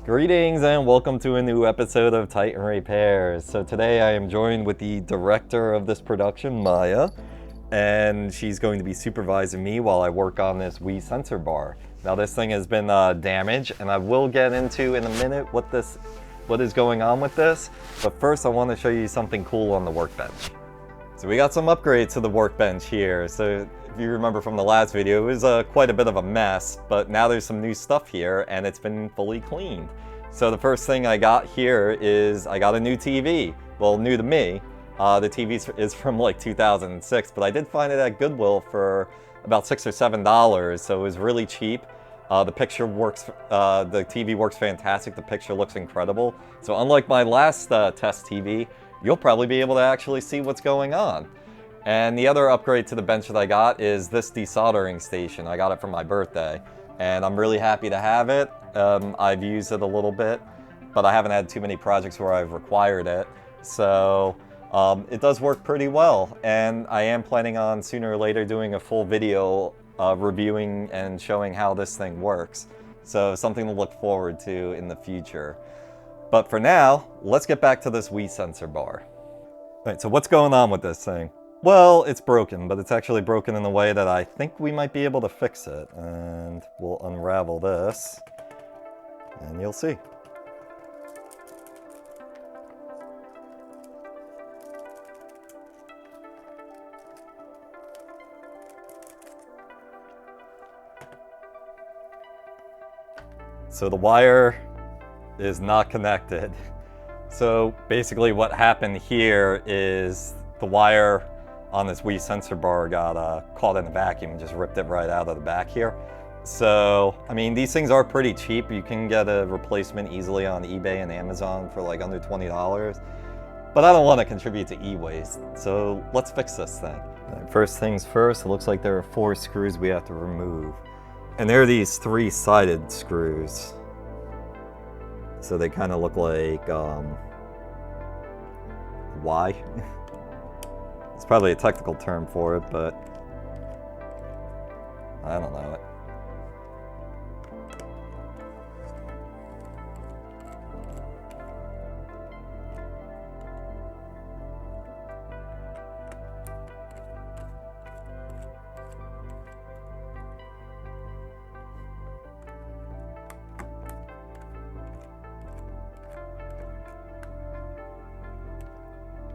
Greetings and welcome to a new episode of Titan Repairs. So today I am joined with the director of this production, Maya, and she's going to be supervising me while I work on this Wii Sensor Bar. Now this thing has been damaged, and I will get into in a minute what is going on with this, but first I want to show you something cool on the Workbench. So we got some upgrades to the Workbench here. So if you remember from the last video, it was quite a bit of a mess, but now there's some new stuff here and it's been fully cleaned. So the first thing I got here is I got a new TV. Well, new to me. The TV is from like 2006, but I did find it at Goodwill for about $6 or $7, so it was really cheap. The picture works, the TV works fantastic, the picture looks incredible. So unlike my last test TV, you'll probably be able to actually see what's going on. And the other upgrade to the bench that I got is this desoldering station. I got it for my birthday, and I'm really happy to have it. I've used it a little bit, but I haven't had too many projects where I've required it. So it does work pretty well, and I am planning on sooner or later doing a full video reviewing and showing how this thing works. So something to look forward to in the future. But for now, let's get back to this Wii Sensor Bar. Alright, so what's going on with this thing? Well, it's broken, but it's actually broken in a way that I think we might be able to fix it. And we'll unravel this, and you'll see. So the wire is not connected. So basically what happened here is the wire on this Wii Sensor Bar got caught in a vacuum and just ripped it right out of the back here. So, I mean, these things are pretty cheap. You can get a replacement easily on eBay and Amazon for like under $20. But I don't want to contribute to e-waste, so let's fix this thing. Right, first things first, it looks like there are 4 screws we have to remove. And they're these 3-sided screws. So they kind of look like Y. It's probably a technical term for it, but I don't know it.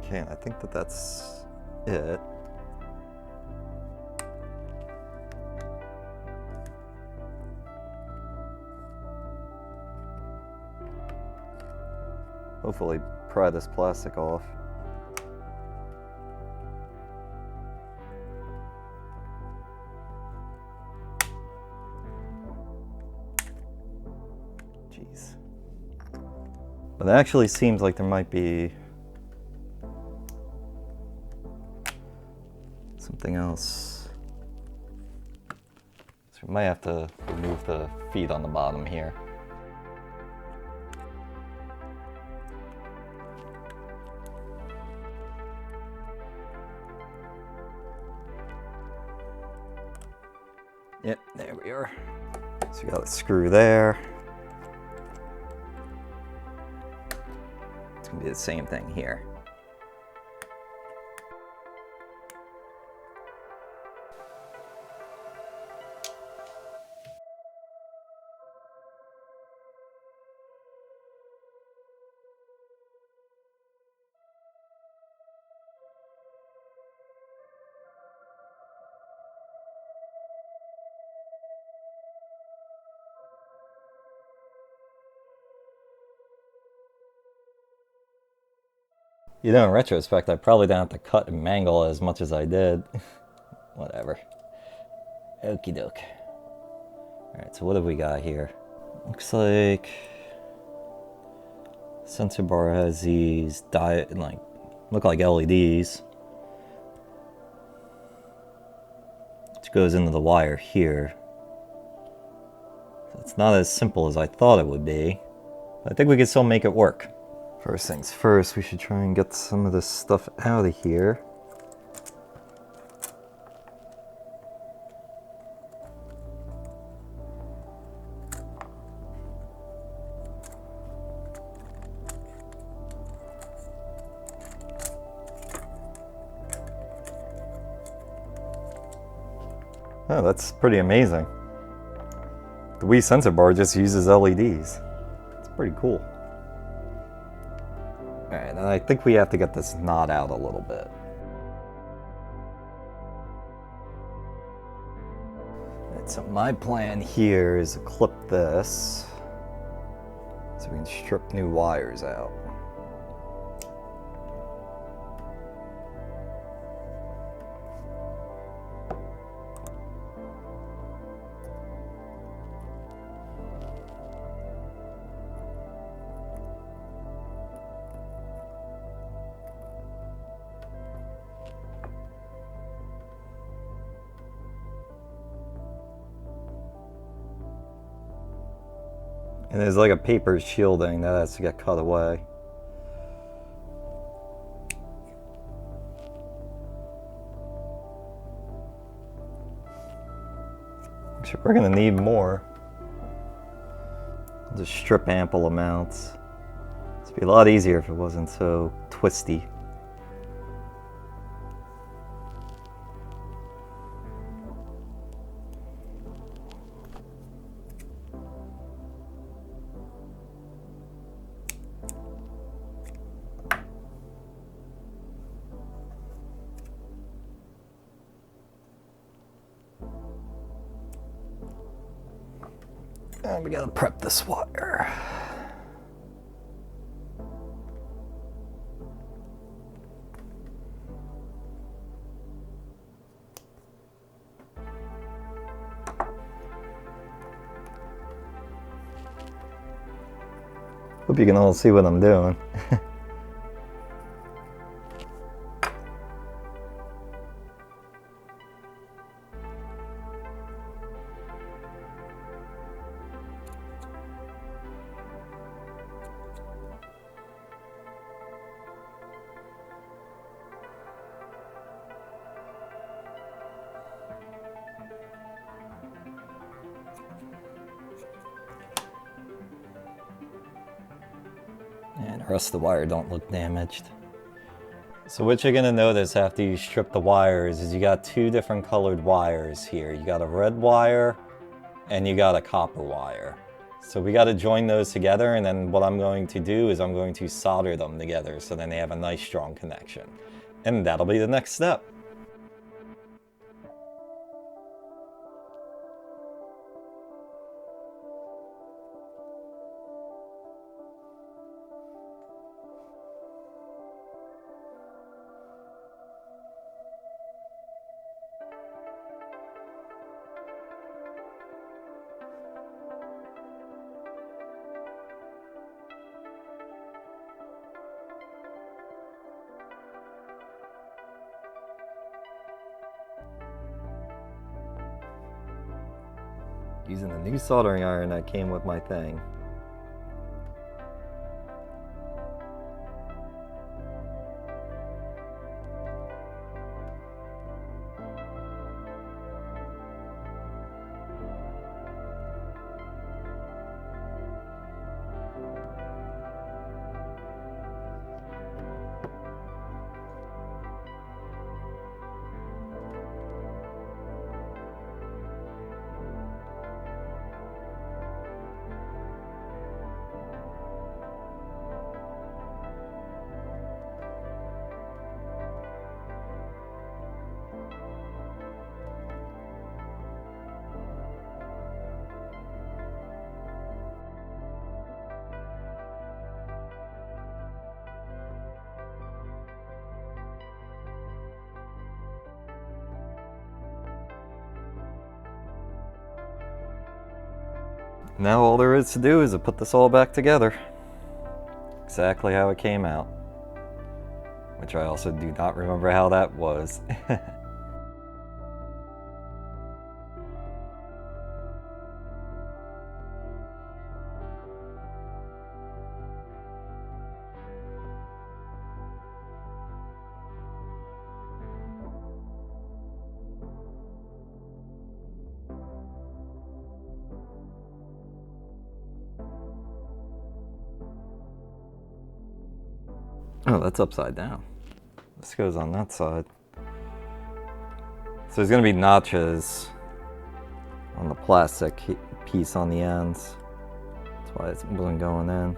Okay, I think that's it. Hopefully pry this plastic off. Jeez. But it actually seems like there might be something else. So we might have to remove the feet on the bottom here. Yep, there we are. So you got a screw there. It's gonna be the same thing here. You know, in retrospect, I probably didn't have to cut and mangle as much as I did. Whatever. Okie doke. Alright, so what have we got here? Looks like sensor bar has these look like LEDs. Which goes into the wire here. So it's not as simple as I thought it would be. But I think we can still make it work. First things first, we should try and get some of this stuff out of here. Oh, that's pretty amazing. The Wii Sensor Bar just uses LEDs. It's pretty cool. Alright, and I think we have to get this knot out a little bit. Alright, so my plan here is to clip this so we can strip new wires out. And there's like a paper shielding that has to get cut away. Actually, we're gonna need more. I'll just strip ample amounts. It'd be a lot easier if it wasn't so twisty. And we gotta prep this wire. Hope you can all see what I'm doing. And the rest of the wire don't look damaged. So what you're gonna notice after you strip the wires is you got two different colored wires here. You got a red wire and you got a copper wire. So we gotta join those together, and then what I'm going to do is I'm going to solder them together so then they have a nice strong connection. And that'll be the next step. Using the new soldering iron that came with my thing. Now all there is to do is to put this all back together. Exactly how it came out. Which I also do not remember how that was. Oh, that's upside down. This goes on that side. So there's gonna be notches plastic piece on the ends. That's why it wasn't going in.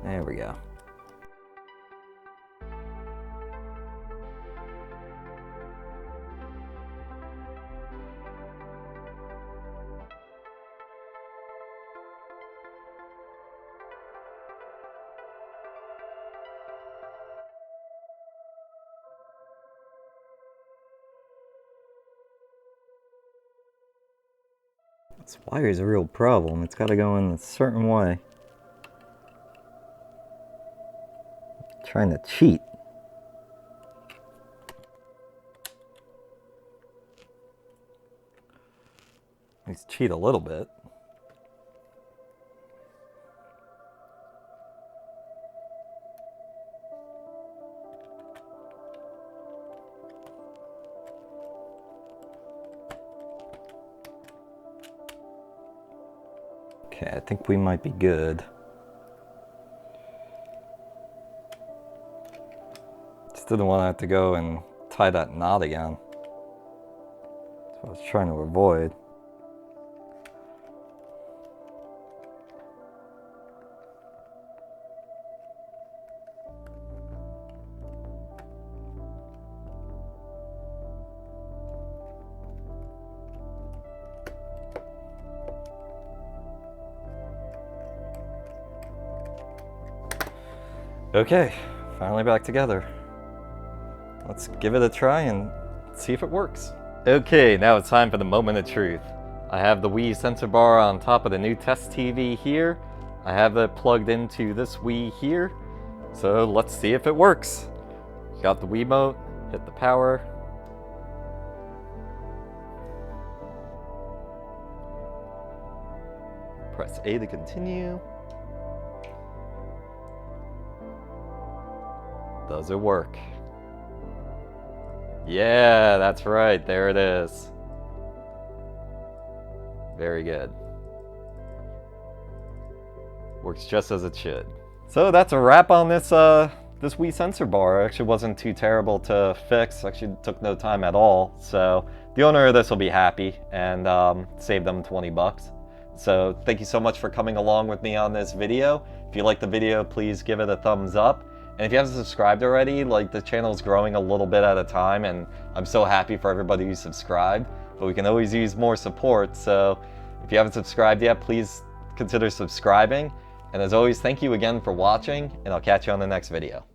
There we go. This wire is a real problem. It's got to go in a certain way. I'm trying to cheat. At least cheat a little bit. Okay, I think we might be good. Just didn't want to have to go and tie that knot again. That's what I was trying to avoid. Okay, finally back together. Let's give it a try and see if it works. Okay, now it's time for the moment of truth. I have the Wii Sensor Bar on top of the new test TV here. I have it plugged into this Wii here. So let's see if it works. Got the Wiimote, hit the power. Press A to continue. Does it work? Yeah, that's right. There it is. Very good. Works just as it should. So that's a wrap on this this Wii Sensor Bar. It actually wasn't too terrible to fix. Actually took no time at all. So the owner of this will be happy and save them 20 bucks. So thank you so much for coming along with me on this video. If you like the video, please give it a thumbs up. And if you haven't subscribed already, like, the channel is growing a little bit at a time, and I'm so happy for everybody who's subscribed, but we can always use more support. So if you haven't subscribed yet, please consider subscribing. And as always, thank you again for watching, and I'll catch you on the next video.